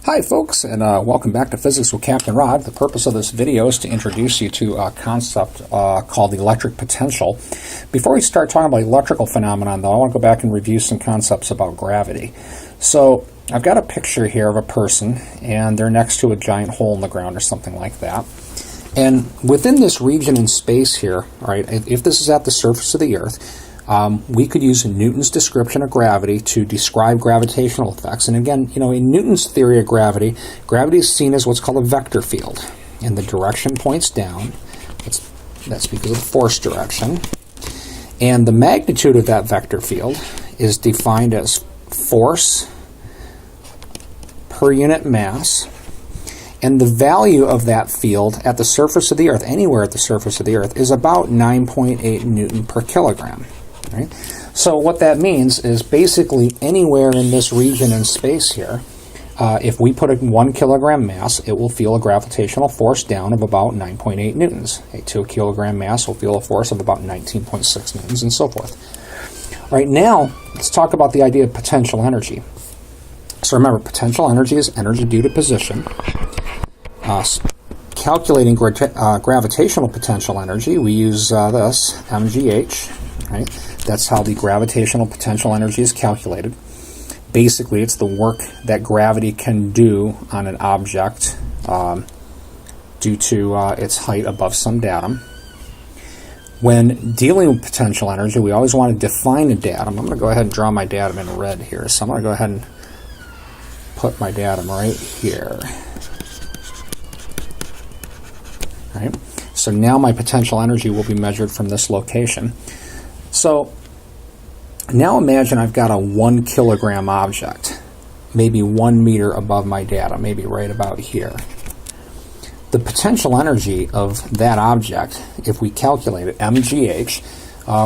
Hi folks, and welcome back to Physics with Captain Rod. The purpose of this video is to introduce you to a concept called the electric potential. Before we start talking about electrical phenomenon though, I want to go back and review some concepts about gravity. So I've got a picture here of a person and they're next to a giant hole in the ground or something like that. And within this region in space here, right, if this is at the surface of the Earth, we could use Newton's description of gravity to describe gravitational effects. And again, you know, in Newton's theory of gravity, gravity is seen as what's called a vector field. And the direction points down. That's because of the force direction. And the magnitude of that vector field is defined as force per unit mass. And the value of that field at the surface of the Earth, anywhere at the surface of the Earth, is about 9.8 Newton per kilogram. Right? So what that means is basically anywhere in this region in space here, if we put a 1 kilogram mass, it will feel a gravitational force down of about 9.8 newtons. A 2 kilogram mass will feel a force of about 19.6 newtons, and so forth. All right, now let's talk about the idea of potential energy. So remember, potential energy is energy due to position. Calculating gravitational potential energy, we use this, mgh. Right? That's how the gravitational potential energy is calculated. Basically, it's the work that gravity can do on an object due to its height above some datum. When dealing with potential energy, we always want to define a datum. I'm going to go ahead and draw my datum in red here. So I'm going to go ahead and put my datum right here. Right? So now my potential energy will be measured from this location. So now imagine I've got a 1 kilogram object, maybe 1 meter above my datum, maybe right about here. The potential energy of that object, if we calculate it, mgh,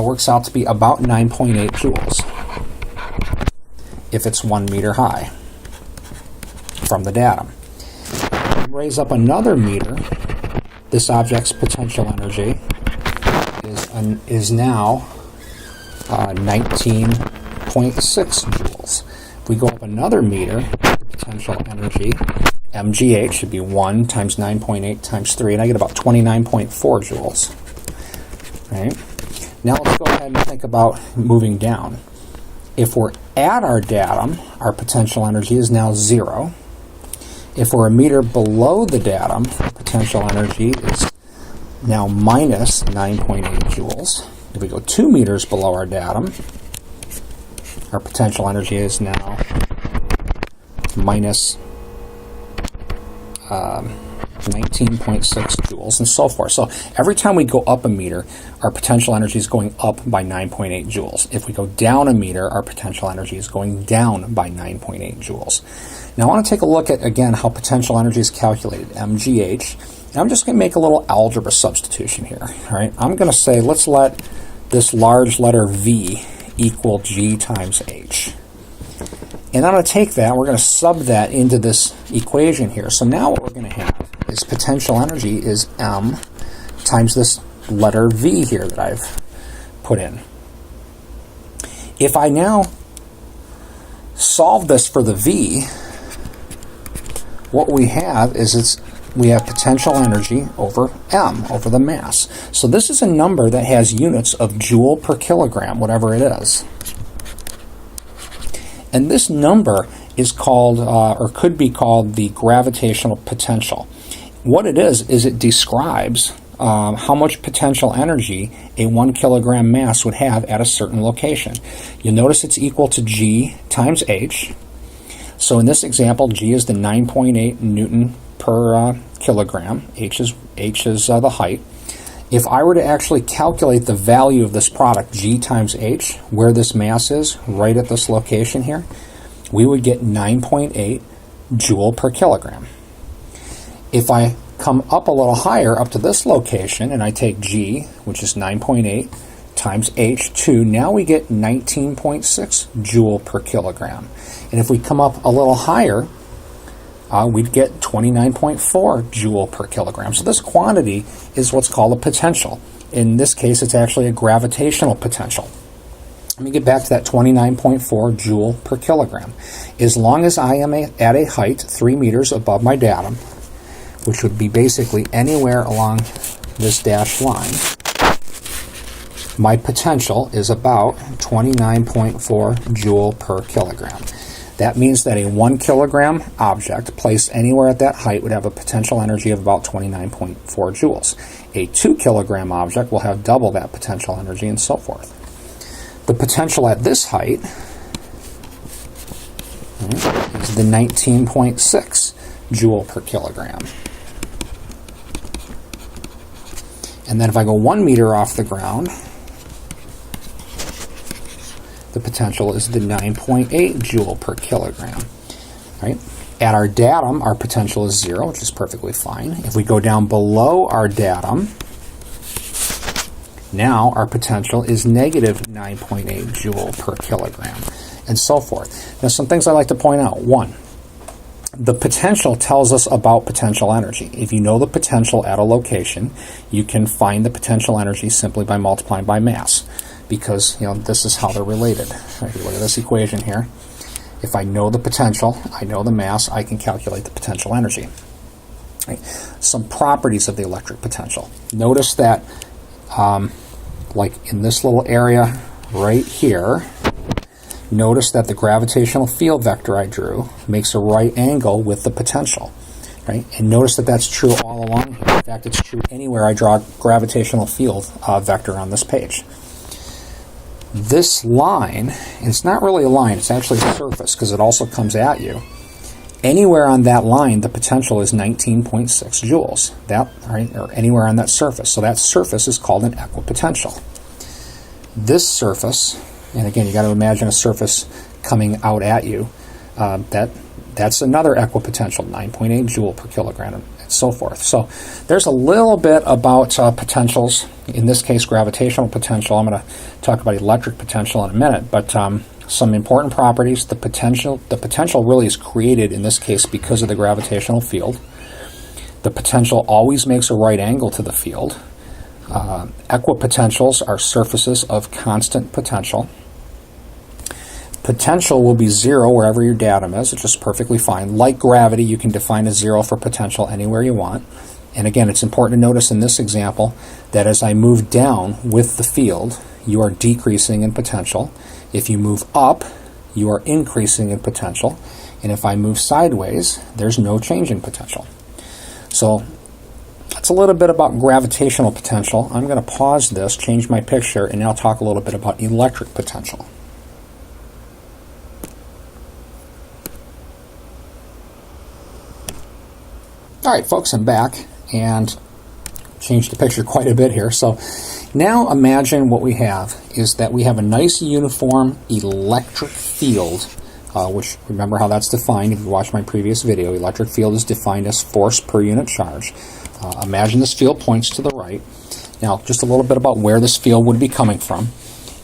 works out to be about 9.8 joules if it's 1 meter high from the datum. Raise up another meter, this object's potential energy is now 19.6 joules. If we go up another meter, the potential energy, mgh, should be 1 times 9.8 times 3, and I get about 29.4 joules. Right? Now let's go ahead and think about moving down. If we're at our datum, our potential energy is now 0. If we're a meter below the datum, our potential energy is now minus 9.8 joules. If we go 2 meters below our datum, our potential energy is now minus 19.6 joules, and so forth. So every time we go up a meter, our potential energy is going up by 9.8 joules. If we go down a meter, our potential energy is going down by 9.8 joules. Now I want to take a look at, again, how potential energy is calculated, mgh. And I'm just going to make a little algebra substitution here. All right? I'm going to say, let's let this large letter V equal G times H. And I'm going to take that, we're going to sub that into this equation here. So now what we're going to have is potential energy is M times this letter V here that I've put in. If I now solve this for the V, what we have is we have potential energy over M, over the mass. So this is a number that has units of joule per kilogram, whatever it is. And this number is called, or could be called, the gravitational potential. What it is it describes how much potential energy a 1 kilogram mass would have at a certain location. You'll notice it's equal to G times H. So in this example, G is the 9.8 Newton per kilogram. H is the height. If I were to actually calculate the value of this product, G times H, where this mass is, right at this location here, we would get 9.8 joule per kilogram. If I come up a little higher, up to this location, and I take G, which is 9.8, times H2, now we get 19.6 joule per kilogram. And if we come up a little higher, we'd get 29.4 joule per kilogram. So this quantity is what's called a potential. In this case, it's actually a gravitational potential. Let me get back to that 29.4 joule per kilogram. As long as I am at a height 3 meters above my datum, which would be basically anywhere along this dashed line, my potential is about 29.4 joule per kilogram. That means that a 1 kilogram object placed anywhere at that height would have a potential energy of about 29.4 joules. A 2 kilogram object will have double that potential energy, and so forth. The potential at this height is the 19.6 joule per kilogram. And then if I go 1 meter off the ground, the potential is the 9.8 joule per kilogram. Right? At our datum, our potential is 0, which is perfectly fine. If we go down below our datum, now our potential is negative 9.8 joule per kilogram, and so forth. Now, some things I like to point out. 1, the potential tells us about potential energy. If you know the potential at a location, you can find the potential energy simply by multiplying by mass, because this is how they're related. Right, look at this equation here. If I know the potential, I know the mass, I can calculate the potential energy. Right. Some properties of the electric potential. Notice that like in this little area right here, notice that the gravitational field vector I drew makes a right angle with the potential. Right? And notice that that's true all along here. In fact, it's true anywhere I draw a gravitational field vector on this page. This line, and it's not really a line, it's actually a surface because it also comes at you. Anywhere on that line, the potential is 19.6 joules. Or anywhere on that surface. So that surface is called an equipotential. This surface, and again, you got to imagine a surface coming out at you. That's another equipotential, 9.8 joule per kilogram, and so forth. So there's a little bit about potentials. In this case, gravitational potential. I'm going to talk about electric potential in a minute, but some important properties. The potential really is created in this case because of the gravitational field. The potential always makes a right angle to the field. Equipotentials are surfaces of constant potential. Potential will be 0 wherever your datum is, which is perfectly fine. Like gravity, you can define a 0 for potential anywhere you want. And again, it's important to notice in this example that as I move down with the field, you are decreasing in potential. If you move up, you are increasing in potential. And if I move sideways, there's no change in potential. So that's a little bit about gravitational potential. I'm going to pause this, change my picture, and now talk a little bit about electric potential. All right, folks, I'm back and changed the picture quite a bit here. So now imagine what we have is that we have a nice uniform electric field, which remember how that's defined if you watched my previous video. Electric field is defined as force per unit charge. Imagine this field points to the right. Now, just a little bit about where this field would be coming from.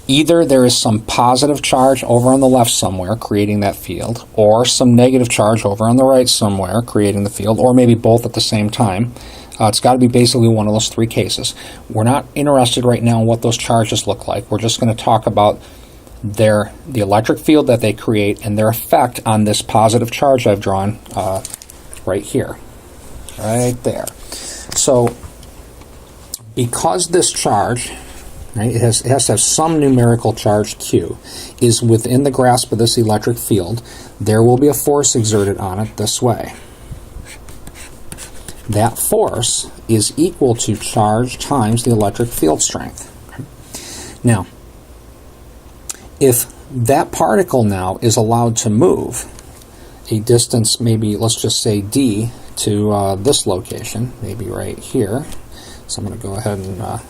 Either there is some positive charge over on the left somewhere creating that field, or some negative charge over on the right somewhere creating the field, or maybe both at the same time. It's got to be basically one of those three cases. We're not interested right now in what those charges look like. We're just going to talk about the electric field that they create and their effect on this positive charge I've drawn right here, right there. So because this charge, right, it has to have some numerical charge Q, is within the grasp of this electric field, there will be a force exerted on it this way. That force is equal to charge times the electric field strength. Now, if that particle now is allowed to move a distance, maybe let's just say d, to this location, maybe right here. So I'm going to go ahead and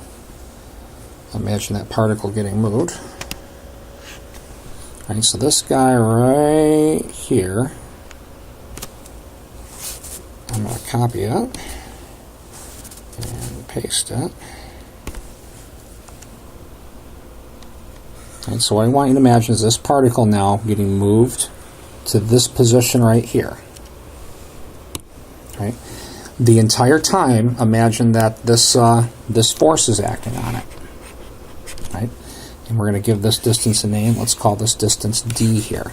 imagine that particle getting moved. All right, so this guy right here, I'm going to copy it and paste it. And so what I want you to imagine is this particle now getting moved to this position right here. Right? The entire time, imagine that this force is acting on it. Right? And we're going to give this distance a name. Let's call this distance d here.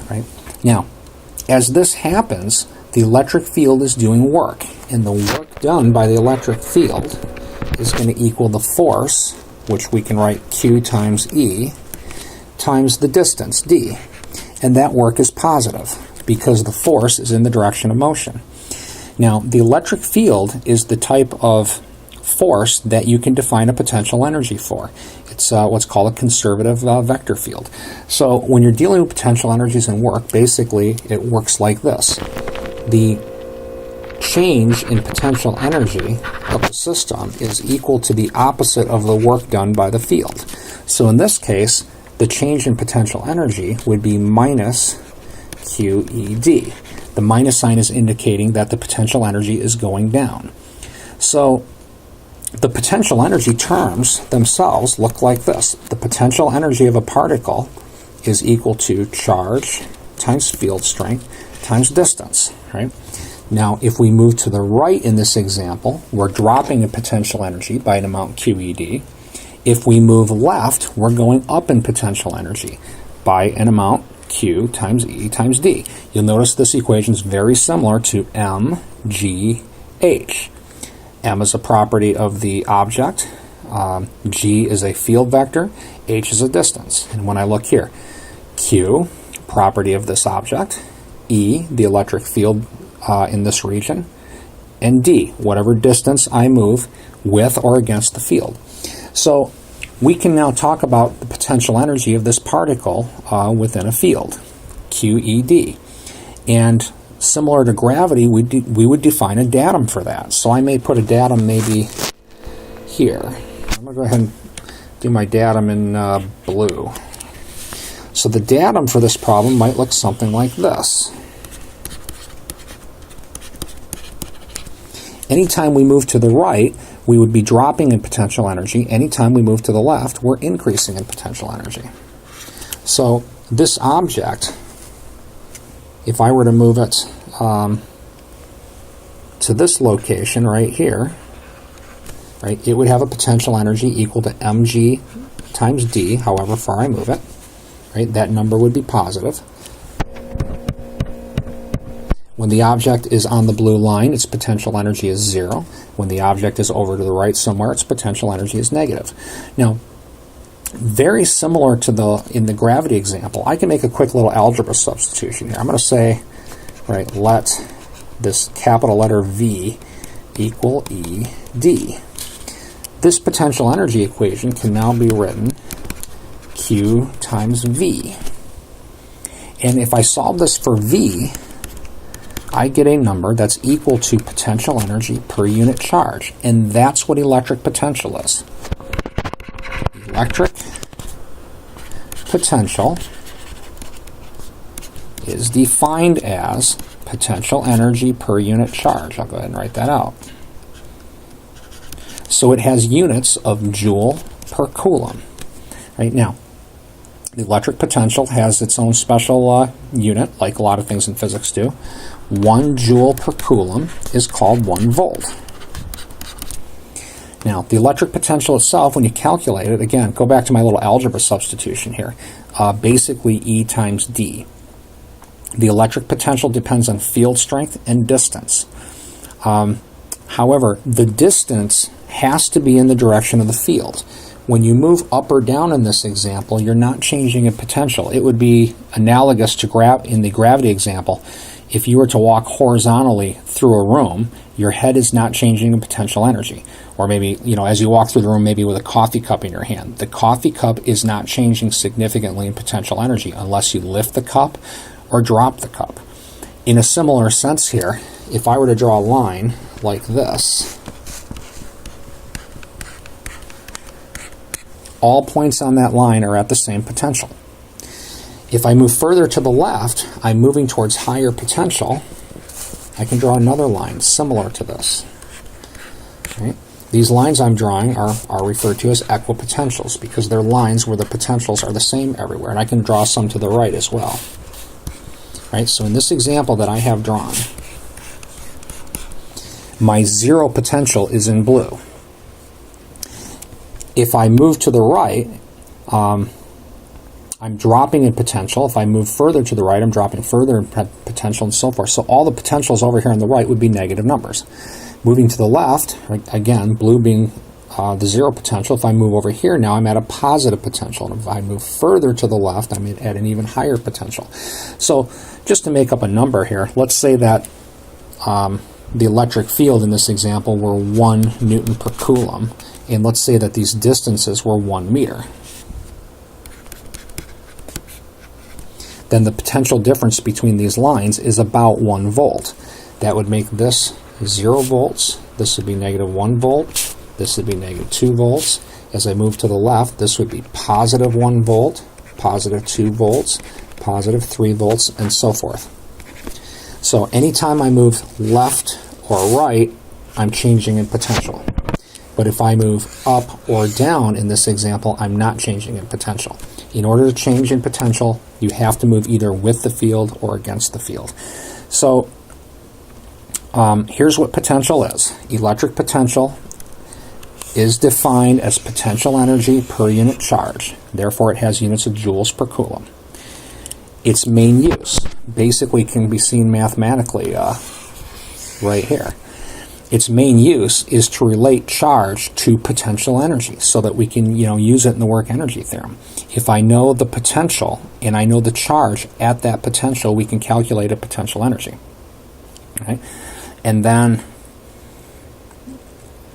Right? Now, as this happens, the electric field is doing work, and the work done by the electric field is going to equal the force, which we can write Q times E, times the distance, d. And that work is positive, because the force is in the direction of motion. Now, the electric field is the type of force that you can define a potential energy for. It's what's called a conservative vector field. So when you're dealing with potential energies and work, basically it works like this. The change in potential energy of the system is equal to the opposite of the work done by the field. So in this case, the change in potential energy would be minus QED. The minus sign is indicating that the potential energy is going down. So the potential energy terms themselves look like this. The potential energy of a particle is equal to charge times field strength times distance, right? Now, if we move to the right in this example, we're dropping in potential energy by an amount QED. If we move left, we're going up in potential energy by an amount Q times E times D. You'll notice this equation is very similar to mgh. M is a property of the object, G is a field vector, H is a distance. And when I look here, Q, property of this object, E, the electric field in this region, and D, whatever distance I move with or against the field. So we can now talk about the potential energy of this particle within a field, QED. And similar to gravity, we would define a datum for that. So I may put a datum maybe here. I'm going to go ahead and do my datum in blue. So the datum for this problem might look something like this. Anytime we move to the right, we would be dropping in potential energy. Anytime we move to the left, we're increasing in potential energy. So this object, if I were to move it to this location right here, right, it would have a potential energy equal to mg times d, however far I move it. Right, that number would be positive. When the object is on the blue line, its potential energy is 0. When the object is over to the right somewhere, its potential energy is negative. Now, very similar to in the gravity example, I can make a quick little algebra substitution here. I'm going to say, right, let this capital letter V equal ED. This potential energy equation can now be written Q times V. And if I solve this for V, I get a number that's equal to potential energy per unit charge. And that's what electric potential is. Electric potential is defined as potential energy per unit charge. I'll go ahead and write that out. So it has units of joule per coulomb. Right now, the electric potential has its own special unit, like a lot of things in physics do. 1 joule per coulomb is called 1 volt. Now, the electric potential itself, when you calculate it, again, go back to my little algebra substitution here, basically E times D. The electric potential depends on field strength and distance. However, the distance has to be in the direction of the field. When you move up or down in this example, you're not changing a potential. It would be analogous to in the gravity example. If you were to walk horizontally through a room, your head is not changing the potential energy. Or maybe, as you walk through the room, maybe with a coffee cup in your hand. The coffee cup is not changing significantly in potential energy unless you lift the cup or drop the cup. In a similar sense here, if I were to draw a line like this, all points on that line are at the same potential. If I move further to the left, I'm moving towards higher potential. I can draw another line similar to this. Right? These lines I'm drawing are referred to as equipotentials because they're lines where the potentials are the same everywhere. And I can draw some to the right as well. Right? So in this example that I have drawn, my zero potential is in blue. If I move to the right, I'm dropping in potential. If I move further to the right, I'm dropping further in potential and so forth. So all the potentials over here on the right would be negative numbers. Moving to the left, again, blue being the zero potential. If I move over here now, I'm at a positive potential. And if I move further to the left, I'm at an even higher potential. So just to make up a number here, let's say that the electric field in this example were 1 Newton per Coulomb. And let's say that these distances were 1 meter. Then the potential difference between these lines is about 1 volt. That would make this 0 volts. This would be negative 1 volt. This would be negative 2 volts. As I move to the left, this would be positive 1 volt, positive 2 volts, positive 3 volts, and so forth. So anytime I move left or right, I'm changing in potential. But if I move up or down in this example, I'm not changing in potential. In order to change in potential, you have to move either with the field or against the field. So here's what potential is. Electric potential is defined as potential energy per unit charge. Therefore, it has units of joules per coulomb. Its main use basically can be seen mathematically right here. Its main use is to relate charge to potential energy so that we can use it in the work energy theorem. If I know the potential and I know the charge at that potential, we can calculate a potential energy. Okay? And then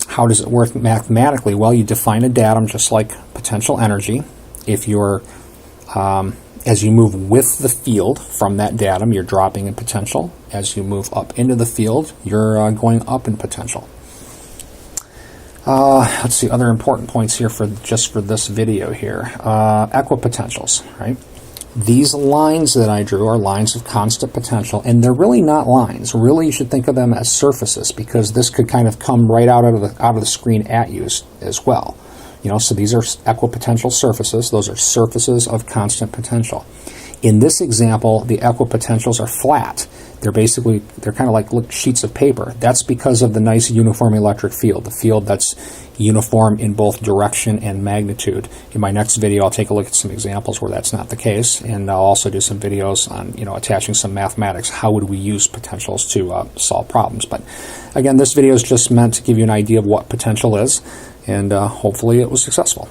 how does it work mathematically? Well, you define a datum just like potential energy. If you're as you move with the field from that datum, you're dropping in potential. As you move up into the field, you're going up in potential. Let's see, other important points here for this video here. Equipotentials, right? These lines that I drew are lines of constant potential, and they're really not lines. Really, you should think of them as surfaces, because this could kind of come right out of the screen at you as well. So these are equipotential surfaces. Those are surfaces of constant potential. In this example, the equipotentials are flat. They're kind of like sheets of paper. That's because of the nice uniform electric field, the field that's uniform in both direction and magnitude. In my next video, I'll take a look at some examples where that's not the case, and I'll also do some videos on attaching some mathematics. How would we use potentials to solve problems? But again, this video is just meant to give you an idea of what potential is, and hopefully it was successful.